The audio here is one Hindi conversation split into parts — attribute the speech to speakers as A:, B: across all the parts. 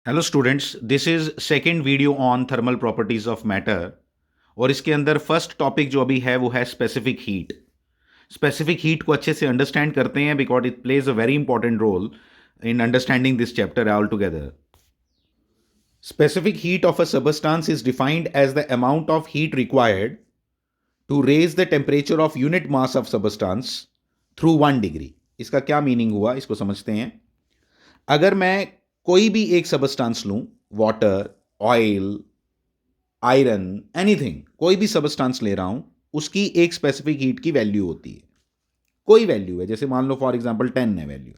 A: Hello students, this is second video on thermal properties of matter. और इसके अंदर फर्स्ट टॉपिक जो अभी है वो है स्पेसिफिक हीट। स्पेसिफिक हीट को अच्छे से अंडरस्टैंड करते हैं because it plays a very important role in understanding this chapter all together. Specific heat of a substance is defined as the amount of heat required to raise the temperature of unit mass of substance through 1 degree. इसका क्या मीनिंग हुआ, इसको समझते हैं। अगर मैं कोई भी एक सबस्टांस लूं, वाटर, ऑयल, आयरन, एनीथिंग, कोई भी सबस्टांस ले रहा हूं, उसकी एक स्पेसिफिक हीट की वैल्यू होती है। कोई वैल्यू है, जैसे मान लो फॉर एग्जांपल 10 है वैल्यू।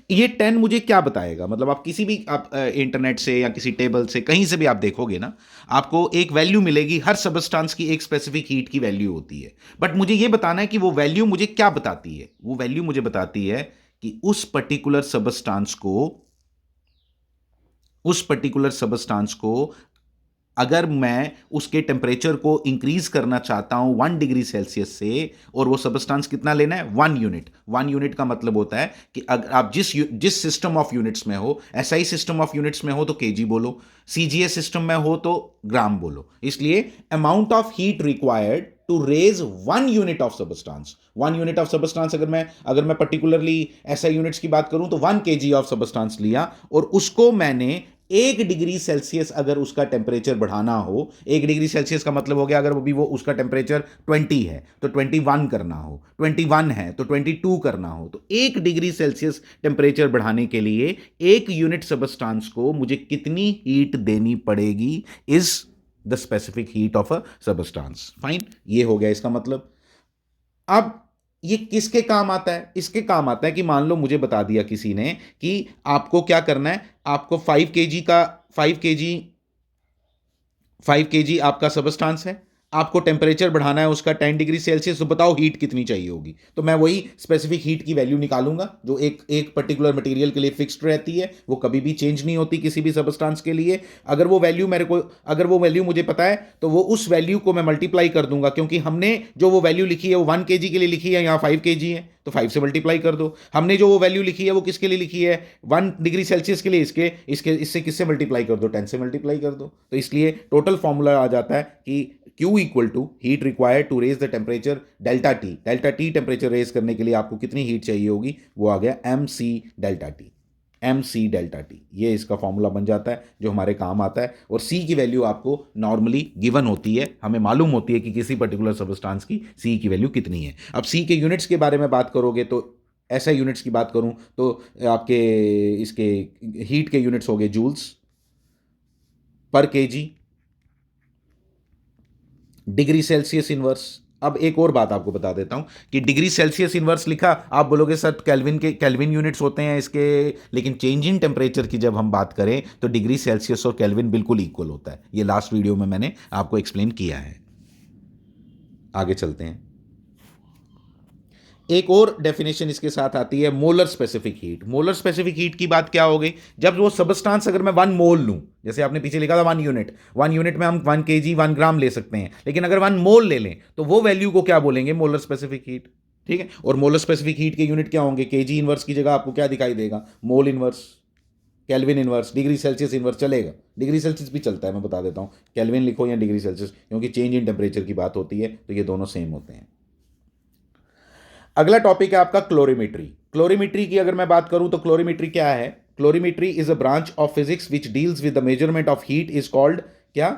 A: ये 10 मुझे क्या बताएगा, मतलब आप किसी भी आप इंटरनेट से या किसी टेबल से कहीं से भी आप देखोगे ना, आपको एक वैल्यू मिलेगी। हर सबस्टांस की एक स्पेसिफिक हीट की वैल्यू होती है। बट मुझे ये बताना है कि वो वैल्यू मुझे क्या बताती है। वो वैल्यू मुझे बताती है कि उस पर्टिकुलर सबस्टांस को अगर मैं उसके टेम्परेचर को इंक्रीज करना चाहता हूं 1 डिग्री सेल्सियस से, और वो सबस्टांस कितना लेना है, 1 यूनिट। 1 यूनिट का मतलब होता है कि अगर आप जिस सिस्टम ऑफ यूनिट्स में हो, एसआई सिस्टम ऑफ यूनिट्स में हो तो केजी बोलो, सीजीएस सिस्टम में हो तो ग्राम बोलो। इसलिए amount of heat required to raise 1 unit of substance. 1 unit of substance अगर मैं पर्टिकुलरली एसआई यूनिट्स की बात करूं तो 1 kg ऑफ सबस्टांस लिया, और उसको मैंने 1 डिग्री सेल्सियस अगर उसका टेम्परेचर बढ़ाना हो। 1 डिग्री सेल्सियस का मतलब हो गया, अगर वो उसका टेम्परेचर 20 है तो 21 करना हो, 21 है तो 22 करना हो, तो 1 डिग्री सेल्सियस टेम्परेचर बढ़ाने के लिए 1 यूनिट सबस्टांस को मुझे कितनी हीट देनी पड़ेगी, is the specific heat of a substance. Fine, ये हो गया इसका मतलब। अब ये किसके काम आता है? इसके काम आता है कि मान लो मुझे बता दिया किसी ने कि आपको क्या करना है, आपको 5 kg आपका सबस्टांस है, आपको टेम्परेचर बढ़ाना है उसका 10 डिग्री सेल्सियस। तो बताओ हीट कितनी चाहिए होगी। तो मैं वही स्पेसिफिक हीट की वैल्यू निकालूंगा जो एक एक पर्टिकुलर मटेरियल के लिए फिक्स्ड रहती है, वो कभी भी चेंज नहीं होती किसी भी सबस्टांस के लिए। अगर वो वैल्यू मुझे पता है तो वो उस वैल्यू को मैं मल्टीप्लाई कर दूंगा, क्योंकि हमने जो वो वैल्यू लिखी है वो 1 kg के लिए लिखी है, यहाँ 5 kg है तो 5 से मल्टीप्लाई कर दो। हमने जो वो वैल्यू लिखी है वो किसके लिए लिखी है, 1 डिग्री सेल्सियस के लिए, इससे किससे मल्टीप्लाई कर दो, 10 से मल्टीप्लाई कर दो। तो इसलिए टोटल फॉर्मूला आ जाता है कि Q equal to heat required to raise the temperature delta T. Delta T temperature raise करने के लिए आपको कितनी हीट चाहिए होगी, वो आ गया MC डेल्टा टी। ये इसका फॉर्मूला बन जाता है जो हमारे काम आता है। और C की वैल्यू आपको नॉर्मली गिवन होती है, हमें मालूम होती है कि किसी पर्टिकुलर सबस्टांस की C की वैल्यू कितनी है। अब C के यूनिट्स के बारे में बात करोगे तो ऐसा यूनिट्स की बात करूं तो आपके इसके हीट के यूनिट्स हो गए joules per KG, degree Celsius inverse. अब एक और बात आपको बता देता हूं कि डिग्री सेल्सियस इनवर्स लिखा, आप बोलोगे सर केल्विन यूनिट्स होते हैं इसके, लेकिन चेंज इन टेम्परेचर की जब हम बात करें तो डिग्री सेल्सियस और केल्विन बिल्कुल इक्वल होता है। ये लास्ट वीडियो में मैंने आपको एक्सप्लेन किया है। आगे चलते हैं। एक और डेफिनेशन इसके साथ आती है, molar specific heat. Molar specific heat की बात क्या हो गई, जब वो सबस्टांस अगर मैं 1 मोल लूं, जैसे आपने पीछे लिखा था 1 यूनिट, 1 यूनिट में हम 1 kg 1 ग्राम ले सकते हैं, लेकिन अगर 1 मोल ले लें तो वो वैल्यू को क्या बोलेंगे, मोलर स्पेसिफिक हीट। ठीक है, और मोलर स्पेसिफिक हीट के यूनिट क्या होंगे, केजी इनवर्स की जगह आपको क्या दिखाई देगा, mole inverse, kelvin inverse, degree Celsius inverse चलेगा, डिग्री सेल्सियस भी चलता है, मैं बता देता हूं, केल्विन लिखो या डिग्री सेल्सियस, क्योंकि चेंज इन टेम्परेचर की बात होती है तो ये दोनों सेम होते हैं। अगला टॉपिक है आपका क्लोरीमेट्री। क्लोरीमेट्री की अगर मैं बात करूं तो क्लोरीमेट्री क्या है, calorimetry is a branch of physics which deals with the measurement of heat is called क्या,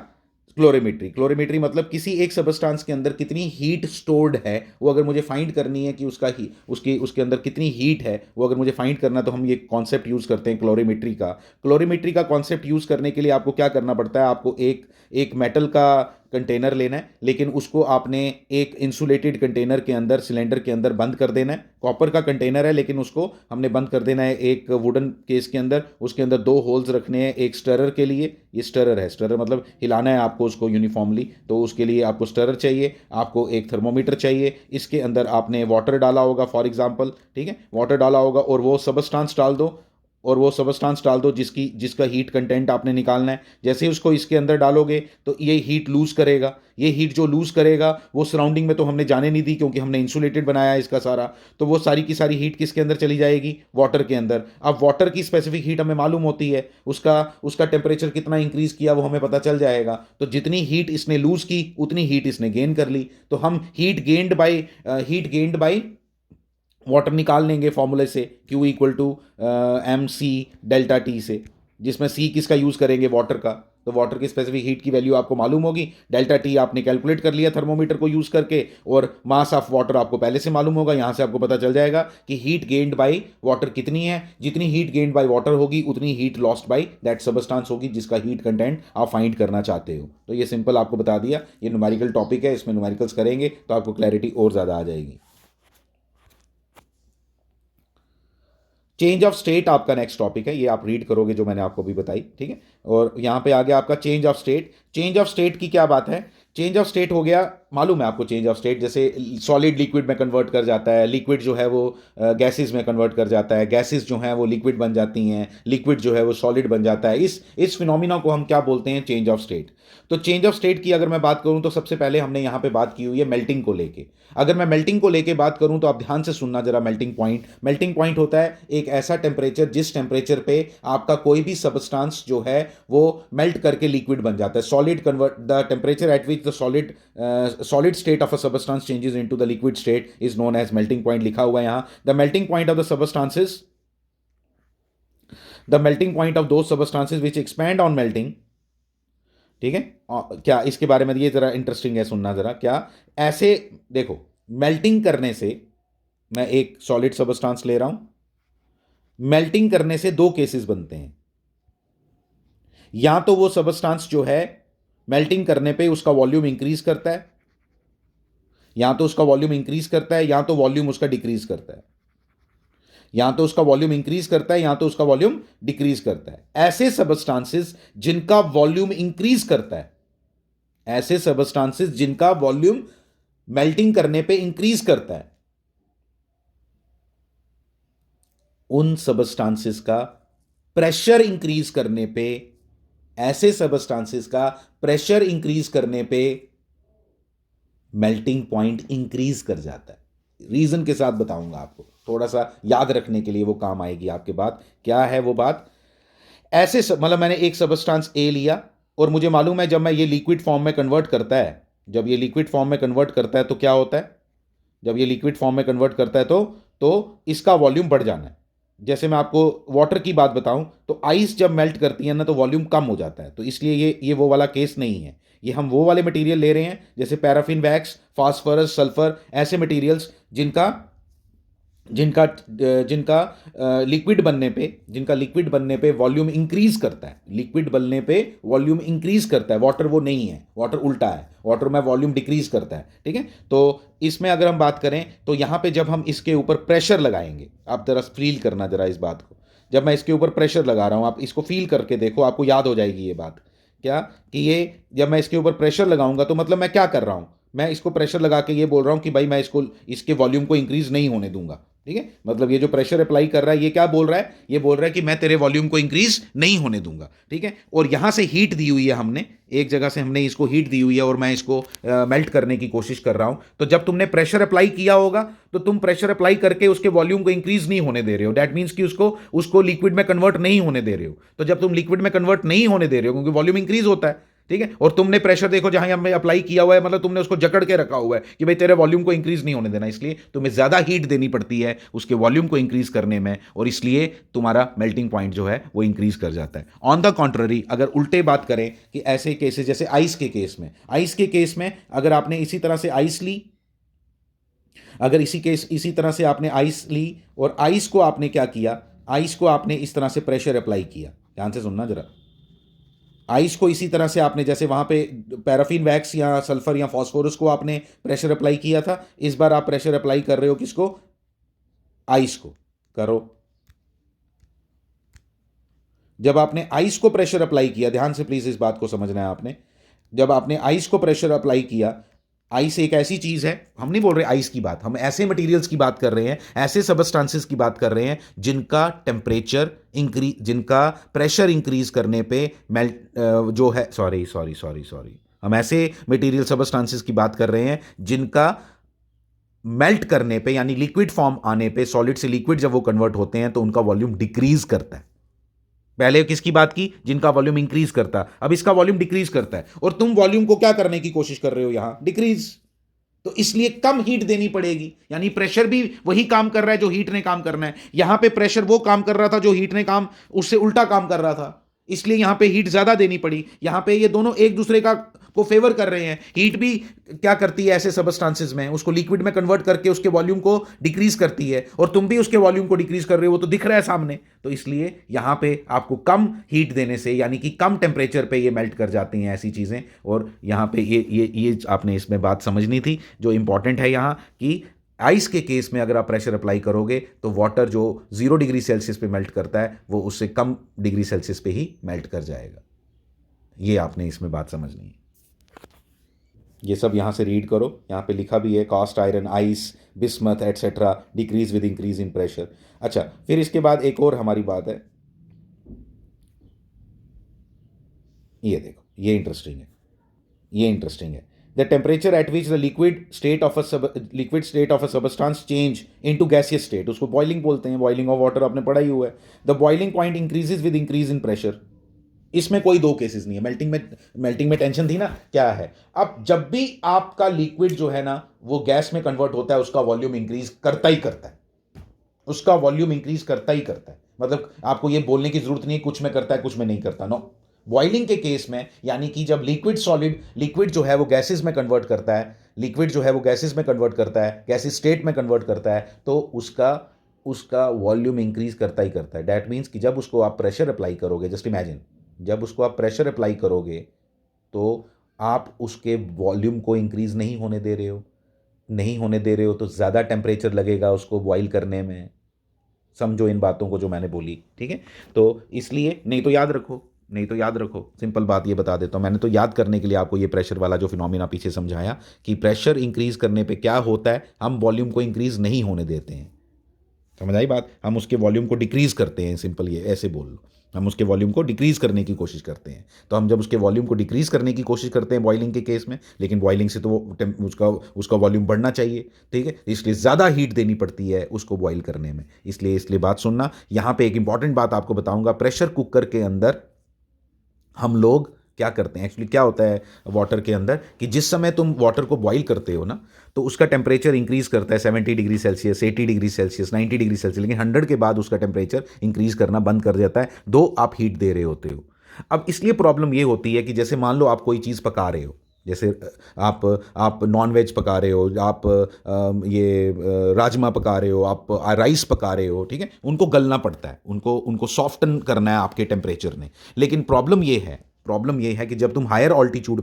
A: क्लोरीमेट्री। क्लोरीमेट्री मतलब किसी एक सबस्टांस के अंदर कितनी हीट स्टोर्ड है, वो अगर मुझे फाइंड करनी है कि उसके अंदर कितनी हीट है, वो अगर मुझे फाइंड करना, तो हम ये कॉन्सेप्ट यूज करते हैं क्लोरीमेट्री का। क्लोरीमेट्री का कॉन्सेप्ट यूज करने के लिए आपको क्या करना पड़ता है, आपको एक एक मेटल का कंटेनर लेना है, लेकिन उसको आपने एक इंसुलेटेड कंटेनर के अंदर, सिलेंडर के अंदर बंद कर देना है। कॉपर का कंटेनर है लेकिन उसको हमने बंद कर देना है एक वुडन केस के अंदर। उसके अंदर 2 होल्स रखने हैं, एक स्टरर के लिए, ये स्टरर है, स्टरर मतलब हिलाना है आपको उसको यूनिफॉर्मली, तो उसके लिए आपको स्टरर चाहिए, आपको एक थर्मोमीटर चाहिए, इसके अंदर आपने वाटर डाला होगा फॉर एग्जांपल, ठीक है, वाटर डाला होगा और वो सबस्टांस डाल दो, और वो सबस्टांस डाल दो जिसका हीट कंटेंट आपने निकालना है। जैसे ही उसको इसके अंदर डालोगे तो ये हीट लूज़ करेगा। ये हीट जो लूज़ करेगा वो सराउंडिंग में तो हमने जाने नहीं दी, क्योंकि हमने इंसुलेटेड बनाया है इसका सारा। तो वो सारी की सारी हीट किसके अंदर चली जाएगी? वाटर के अंदर। अब वाटर की स्पेसिफिक हीट हमें मालूम होती है, उसका उसका टेम्परेचर कितना इंक्रीज़ किया वो हमें पता चल जाएगा। तो जितनी हीट इसने लूज़ की उतनी हीट इसने गेन कर ली। तो हम हीट गेंड बाई वाटर निकाल लेंगे फॉर्मूले से, Q equal to M C delta T से, जिसमें C किसका यूज़ करेंगे? वाटर का। तो वाटर की स्पेसिफिक हीट की वैल्यू आपको मालूम होगी, डेल्टा टी आपने कैलकुलेट कर लिया थर्मोमीटर को यूज़ करके, और मास ऑफ वाटर आपको पहले से मालूम होगा। यहाँ से आपको पता चल जाएगा कि हीट गेन्ड बाई वाटर कितनी है। जितनी हीट गेन्ड बाई वाटर होगी उतनी heat lost by that substance होगी जिसका हीट कंटेंट आप फाइंड करना चाहते हो। तो ये सिंपल आपको बता दिया। ये न्यूमेरिकल टॉपिक है, इसमें न्यूमेरिकल्स करेंगे तो आपको क्लैरिटी और ज़्यादा आ जाएगी। चेंज ऑफ स्टेट आपका नेक्स्ट टॉपिक है, ये आप रीड करोगे जो मैंने आपको भी बताई, ठीक है। और यहाँ पे आ गया आपका change of state. Change of state की क्या बात है? चेंज ऑफ स्टेट हो गया, मालूम है आपको चेंज ऑफ स्टेट, जैसे सॉलिड लिक्विड में कन्वर्ट कर जाता है, लिक्विड जो है वो गैसेस में कन्वर्ट कर जाता है, गैसेस जो हैं वो लिक्विड बन जाती हैं, लिक्विड जो है वो सॉलिड बन जाता है। इस फिनोमिना को हम क्या बोलते हैं? Change of state. तो चेंज ऑफ स्टेट की अगर मैं बात करूं तो सबसे पहले हमने यहाँ पे बात की हुई है मेल्टिंग को लेके। अगर मैं मेल्टिंग को लेके बात करूं तो आप ध्यान से सुनना जरा। मेल्टिंग पॉइंट होता है एक ऐसा टेम्परेचर जिस टेम्परेचर पे आपका कोई भी सबस्टांस जो है वो मेल्ट करके लिक्विड बन जाता है। Solid convert the temperature at which the solid state of a substance changes into the liquid state is known as melting point. लिखा हुआ है यहाँ, the melting point of the substances, the melting point of दो substances which expand on melting. ठीक है, क्या इसके बारे में, ये जरा इंटरेस्टिंग है, सुनना जरा। क्या ऐसे देखो, मेल्टिंग करने से, मैं एक सॉलिड सबस्टांस ले रहा हूं, मेल्टिंग करने से दो केसेस बनते हैं। या तो वो सबस्टांस जो है मेल्टिंग करने पे उसका वॉल्यूम इंक्रीज करता है, या तो उसका वॉल्यूम इंक्रीज करता है, या तो वॉल्यूम उसका डिक्रीज करता है। या तो उसका वॉल्यूम इंक्रीज करता है, या तो उसका वॉल्यूम डिक्रीज करता है। ऐसे सबस्टांसेस जिनका वॉल्यूम इंक्रीज करता है, ऐसे सबस्टांसेस जिनका वॉल्यूम मेल्टिंग करने पे इंक्रीज करता है, उन सबस्टांसेस का प्रेशर इंक्रीज करने पे, ऐसे सबस्टांसेस का प्रेशर इंक्रीज करने पे मेल्टिंग पॉइंट इंक्रीज कर जाता है। रीजन के साथ बताऊंगा आपको, थोड़ा सा याद रखने के लिए वो काम आएगी आपके बात। क्या है वो बात? ऐसे मतलब मैंने एक सबस्टांस ए लिया और मुझे मालूम है जब मैं ये लिक्विड फॉर्म में कन्वर्ट करता है, जब ये लिक्विड फॉर्म में कन्वर्ट करता है तो क्या होता है? जब ये लिक्विड फॉर्म में कन्वर्ट करता है तो इसका वॉल्यूम बढ़ जाना है। जैसे मैं आपको वाटर की बात बताऊं तो आइस जब मेल्ट करती है ना तो वॉल्यूम कम हो जाता है। तो इसलिए ये वो वाला केस नहीं है। ये हम वो वाले मटेरियल ले रहे हैं जैसे पैराफिन वैक्स, फास्फोरस, सल्फर, ऐसे मटेरियल्स जिनका जिनका जिनका लिक्विड बनने पे वॉल्यूम इंक्रीज करता है। लिक्विड बनने पे वॉल्यूम इंक्रीज करता है। वाटर वो नहीं है, वाटर उल्टा है, वाटर में वॉल्यूम डिक्रीज करता है। ठीक है, तो इसमें अगर हम बात करें तो यहाँ पे जब हम इसके ऊपर प्रेशर लगाएंगे, आप जरा फील करना जरा इस बात को। जब मैं इसके ऊपर प्रेशर लगा रहा हूँ, आप इसको फील करके देखो, आपको याद हो जाएगी ये बात। क्या कि ये जब मैं इसके ऊपर प्रेशर लगाऊंगा तो मतलब मैं क्या कर रहा हूँ? मैं इसको प्रेशर लगा के ये बोल रहा हूँ कि भाई मैं इसके वॉल्यूम को इंक्रीज नहीं होने दूंगा। ठीक है, मतलब ये जो प्रेशर अप्लाई कर रहा है ये क्या बोल रहा है? ये बोल रहा है कि मैं तेरे वॉल्यूम को इंक्रीज नहीं होने दूंगा। ठीक है, और यहां से हीट दी हुई है हमने, एक जगह से हमने इसको हीट दी हुई है और मैं इसको मेल्ट करने की कोशिश कर रहा हूं। तो जब तुमने प्रेशर अप्लाई किया होगा तो तुम प्रेशर अप्लाई करके उसके वॉल्यूम को इंक्रीज नहीं होने दे रहे हो। दैट मीन्स कि उसको लिक्विड में कन्वर्ट नहीं होने दे रहे हो। तो जब तुम लिक्विड में कन्वर्ट नहीं होने दे रहे हो क्योंकि वॉल्यूम इंक्रीज होता है, ठीक है, और तुमने प्रेशर देखो जहां हमने अप्लाई किया हुआ है, मतलब तुमने उसको जकड़ के रखा हुआ है कि भाई तेरे वॉल्यूम को इंक्रीज नहीं होने देना, इसलिए तुम्हें ज्यादा हीट देनी पड़ती है उसके वॉल्यूम को इंक्रीज करने में, और इसलिए तुम्हारा मेल्टिंग पॉइंट जो है वो इंक्रीज कर जाता है। ऑन द कॉन्ट्ररी, अगर उल्टे बात करें कि ऐसे केसेस जैसे आइस के केस में अगर आपने इसी तरह से आइस ली, अगर इसी तरह से आपने आइस ली और आइस को आपने क्या किया? आइस को आपने इस तरह से प्रेशर अप्लाई किया। ध्यान से सुनना जरा। आइस को इसी तरह से आपने, जैसे वहां पे पैराफिन वैक्स या सल्फर या फास्फोरस को आपने प्रेशर अप्लाई किया था, इस बार आप प्रेशर अप्लाई कर रहे हो किसको? आइस को। करो। जब आपने आइस को प्रेशर अप्लाई किया, ध्यान से प्लीज इस बात को समझना है आपने, जब आपने आइस को प्रेशर अप्लाई किया, आइस एक ऐसी चीज़ है, हम नहीं बोल रहे आइस की बात, हम ऐसे मटेरियल्स की बात कर रहे हैं, ऐसे सबस्टांसेस की बात कर रहे हैं जिनका टेम्परेचर इंक्रीज, जिनका प्रेशर इंक्रीज करने पे मेल्ट जो है, सॉरी, हम ऐसे मटेरियल सबस्टांसेस की बात कर रहे हैं जिनका मेल्ट करने पे यानी लिक्विड फॉर्म आने पे, सॉलिड से लिक्विड जब वो कन्वर्ट होते हैं तो उनका वॉल्यूम डिक्रीज करता है। पहले किसकी बात की? जिनका वॉल्यूम इंक्रीज करता है, अब इसका वॉल्यूम डिक्रीज करता है, और तुम वॉल्यूम को क्या करने की कोशिश कर रहे हो यहां? डिक्रीज। तो इसलिए कम हीट देनी पड़ेगी, यानी प्रेशर भी वही काम कर रहा है जो हीट ने काम करना है। यहां पे प्रेशर वो काम कर रहा था जो हीट ने काम, उससे उल्टा काम कर रहा था, इसलिए यहां पे हीट ज्यादा देनी पड़ी। यहां पे ये दोनों एक दूसरे का को फेवर कर रहे हैं। हीट भी क्या करती है ऐसे सबस्टांसेस में, उसको लिक्विड में कन्वर्ट करके उसके वॉल्यूम को डिक्रीज करती है, और तुम भी उसके वॉल्यूम को डिक्रीज कर रहे हो, वो तो दिख रहा है सामने। तो इसलिए यहां पे आपको कम हीट देने से, यानी कि कम टेम्परेचर पे ये मेल्ट कर जाती हैं ऐसी चीजें। और यहां पे ये आपने इसमें बात समझनी थी जो इंपॉर्टेंट है यहां, कि आइस के केस में अगर आप प्रेशर अप्लाई करोगे तो वाटर जो 0 डिग्री सेल्सियस पे मेल्ट करता है वो उससे कम डिग्री सेल्सियस पे ही मेल्ट कर जाएगा। ये आपने इसमें बात समझनी है। ये सब यहाँ से रीड करो, यहाँ पे लिखा भी है cast iron, ice, bismuth etcetera decrease with increase in pressure. अच्छा, फिर इसके बाद एक और हमारी बात है, ये देखो, ये इंटरेस्टिंग है, ये इंटरेस्टिंग है। The temperature at which the liquid state of a substance change into gaseous state, उसको बॉइलिंग बोलते हैं, बॉइलिंग ऑफ वाटर आपने पढ़ा ही हुआ है। The boiling point increases with increase in pressure. इसमें कोई दो केसेस नहीं है। मेल्टिंग में टेंशन थी ना, क्या है? अब जब भी आपका लिक्विड जो है ना वो गैस में कन्वर्ट होता है, उसका वॉल्यूम इंक्रीज करता ही करता है, उसका वॉल्यूम इंक्रीज करता ही करता है। मतलब आपको ये बोलने की जरूरत नहीं है कुछ में करता है कुछ में नहीं करता, नो। बॉइलिंग के केस में, यानी कि जब लिक्विड जो है वो गैसेस में कन्वर्ट करता है, लिक्विड जो है वो गैसेस में कन्वर्ट करता है, गैसेस स्टेट में कन्वर्ट करता है, तो उसका वॉल्यूम इंक्रीज करता ही करता है। दैट मीन्स कि जब उसको आप प्रेशर अप्लाई करोगे, जस्ट इमेजिन, जब उसको आप प्रेशर अप्लाई करोगे तो आप उसके वॉल्यूम को इंक्रीज नहीं होने दे रहे हो, नहीं होने दे रहे हो तो ज़्यादा टेम्परेचर लगेगा उसको बॉईल करने में। समझो इन बातों को जो मैंने बोली, ठीक है? तो इसलिए नहीं तो याद रखो, नहीं तो याद रखो, सिंपल बात ये बता देता हूँ। मैंने तो याद करने के लिए आपको ये प्रेशर वाला जो फिनोमिना पीछे समझाया कि प्रेशर इंक्रीज करने पे क्या होता है, हम वॉल्यूम को इंक्रीज नहीं होने देते हैं। समझ आई बात? हम उसके वॉल्यूम को डिक्रीज करते हैं, सिंपल ये ऐसे बोल लो, हम उसके वॉल्यूम को डिक्रीज करने की कोशिश करते हैं। तो हम जब उसके वॉल्यूम को डिक्रीज करने की कोशिश करते हैं बॉइलिंग के केस में, लेकिन बॉइलिंग से तो वो उसका वॉल्यूम बढ़ना चाहिए, ठीक है? इसलिए ज़्यादा हीट देनी पड़ती है उसको बॉईल करने में। इसलिए बात सुनना, यहाँ पे एक इंपॉर्टेंट बात आपको बताऊंगा। प्रेशर कुकर के अंदर हम लोग क्या करते हैं, एक्चुअली क्या होता है वाटर के अंदर, कि जिस समय तुम वाटर को बॉईल करते हो ना तो उसका टेम्परेचर इंक्रीज करता है 70 degree Celsius, 80 degree Celsius, 90 degree Celsius, लेकिन 100 के बाद उसका टेम्परेचर इंक्रीज करना बंद कर जाता है, दो आप हीट दे रहे होते हो। अब इसलिए प्रॉब्लम ये होती है कि जैसे मान लो आप कोई चीज़ पका रहे हो, जैसे आप नॉन वेज पका रहे हो, आप राजमा पका रहे हो, आप राइस पका रहे हो, ठीक है? उनको गलना पड़ता है, उनको सॉफ्टन करना है आपके टेम्परेचर ने। लेकिन प्रॉब्लम ये है कि जब तुम हायर ऑल्टीट्यूड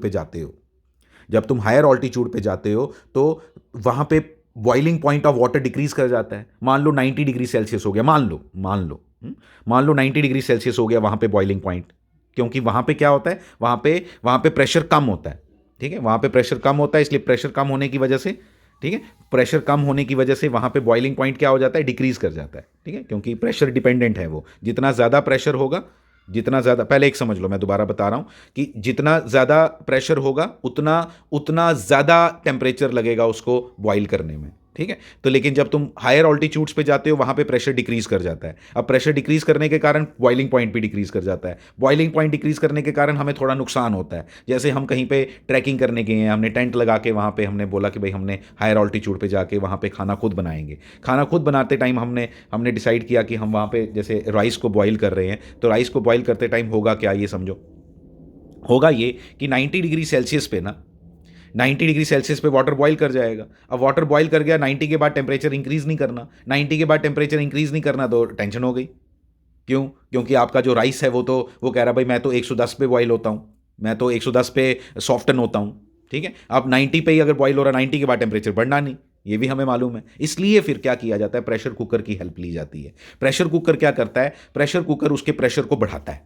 A: पे जाते हो, तो वहाँ पे boiling point of water decrease कर जाता है। मान लो 90 डिग्री सेल्सियस हो गया, मान लो 90 डिग्री सेल्सियस हो गया वहाँ पे बॉइलिंग पॉइंट, क्योंकि वहाँ पे क्या होता है, वहाँ पे प्रेशर कम होता है, ठीक है? वहाँ पे प्रेशर कम होता है, इसलिए प्रेशर कम होने की वजह से, ठीक है, प्रेशर कम होने की वजह से वहाँ पे बॉइलिंग पॉइंट क्या हो जाता है, डिक्रीज कर जाता है, ठीक है? क्योंकि प्रेशर डिपेंडेंट है वो, जितना ज़्यादा प्रेशर होगा, जितना ज़्यादा, पहले एक समझ लो, मैं दोबारा बता रहा हूँ कि जितना ज़्यादा प्रेशर होगा उतना ज़्यादा टेम्परेचर लगेगा उसको बॉईल करने में, ठीक है? तो लेकिन जब तुम हायर ऑल्टीट्यूड्स पे जाते हो वहाँ पे प्रेशर डिक्रीज कर जाता है। अब प्रेशर डिक्रीज करने के कारण बॉइलिंग पॉइंट भी डिक्रीज कर जाता है। बॉइलिंग पॉइंट डिक्रीज करने के कारण हमें थोड़ा नुकसान होता है। जैसे हम कहीं पे ट्रैकिंग करने गए हैं, हमने टेंट लगा के वहाँ पे हमने बोला कि भाई हमने हायर ऑल्टीट्यूड पे जाके वहाँ पे खाना खुद बनाएंगे। खाना खुद बनाते टाइम हमने डिसाइड किया कि हम वहाँ पे जैसे राइस को बॉईल कर रहे हैं, तो राइस को बॉईल करते टाइम होगा क्या, ये समझो। होगा ये कि 90 डिग्री सेल्सियस पे ना, 90 डिग्री सेल्सियस पे वाटर बॉईल कर जाएगा। अब वाटर बॉईल कर गया, 90 के बाद टेम्परेचर इंक्रीज नहीं करना, 90 के बाद टेम्परेचर इंक्रीज नहीं करना, तो टेंशन हो गई। क्यों? क्योंकि आपका जो राइस है वो कह रहा भाई मैं तो 110 पे बॉईल होता हूँ, मैं तो 110 पे सॉफ्टन होता हूँ, ठीक है? अब 90 पे ही अगर बॉईल हो रहा है, 90 के बाद टेम्परेचर बढ़ना नहीं, ये भी हमें मालूम है। इसलिए फिर क्या किया जाता है, प्रेशर कुकर की हेल्प ली जाती है। प्रेशर कुकर क्या करता है, प्रेशर कुकर उसके प्रेशर को बढ़ाता है,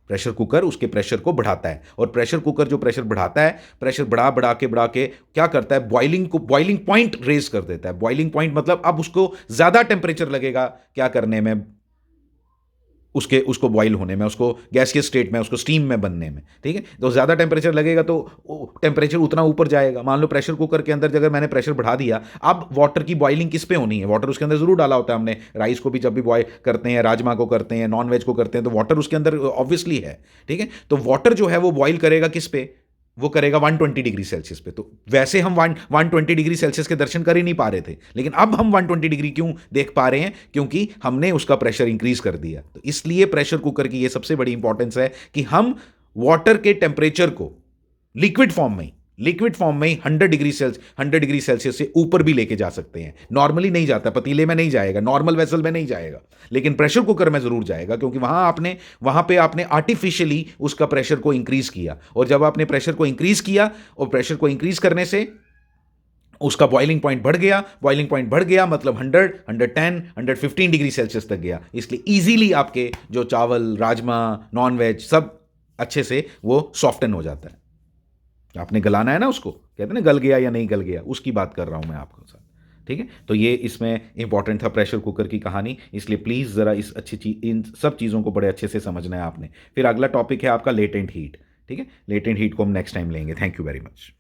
A: प्रेशर कुकर उसके प्रेशर को बढ़ाता है, और प्रेशर कुकर जो प्रेशर बढ़ाता है, प्रेशर बढ़ा के क्या करता है, बॉइलिंग पॉइंट रेज कर देता है। बॉइलिंग पॉइंट मतलब अब उसको ज़्यादा टेम्परेचर लगेगा क्या करने में, उसको बॉईल होने में, उसको गैसियस स्टेट में, उसको स्टीम में बनने में, ठीक है। तो ज़्यादा टेम्परेचर लगेगा तो टेम्परेचर उतना ऊपर जाएगा। मान लो प्रेशर कुकर के अंदर अगर मैंने प्रेशर बढ़ा दिया, अब वाटर की बॉइलिंग किस पे होनी है, वाटर उसके अंदर ज़रूर डाला होता है हमने, राइस को भी जब भी बॉयल करते हैं, राजमा को करते हैं, नॉन वेज को करते हैं, तो वाटर उसके अंदर ऑब्वियसली है, ठीक है। तो वाटर जो है वो बॉयल करेगा किस पे, वो करेगा 120 डिग्री सेल्सियस पे। तो वैसे हम 120 डिग्री सेल्सियस के दर्शन कर ही नहीं पा रहे थे, लेकिन अब हम 120 डिग्री क्यों देख पा रहे हैं, क्योंकि हमने उसका प्रेशर इंक्रीज कर दिया। तो इसलिए प्रेशर कुकर की ये सबसे बड़ी इंपॉर्टेंस है कि हम वाटर के टेम्परेचर को लिक्विड फॉर्म में ही 100 डिग्री सेल्सियस से ऊपर भी लेके जा सकते हैं। नॉर्मली नहीं जाता, पतीले में नहीं जाएगा, नॉर्मल वेसल में नहीं जाएगा, लेकिन प्रेशर कुकर में जरूर जाएगा, क्योंकि वहां पे आपने आर्टिफिशियली उसका प्रेशर को इंक्रीज किया। और जब आपने प्रेशर को इंक्रीज किया, और प्रेशर को इंक्रीज करने से उसका बॉइलिंग पॉइंट बढ़ गया मतलब 100, 110, 115 डिग्री सेल्सियस तक गया। इसलिए इजीली आपके जो चावल, राजमा, नॉन वेज सब अच्छे से वो सॉफ्टन हो जाता है। आपने गलाना है ना उसको, कहते हैं ना गल गया या नहीं गल गया, उसकी बात कर रहा हूं मैं आपके साथ, ठीक है। तो ये इसमें इंपॉर्टेंट था प्रेशर कुकर की कहानी, इसलिए प्लीज़ ज़रा इस अच्छी चीज, इन सब चीज़ों को बड़े अच्छे से समझना है आपने। फिर अगला टॉपिक है आपका लेटेंट हीट, ठीक है। लेटेंट हीट को हम नेक्स्ट टाइम लेंगे। Thank you very much.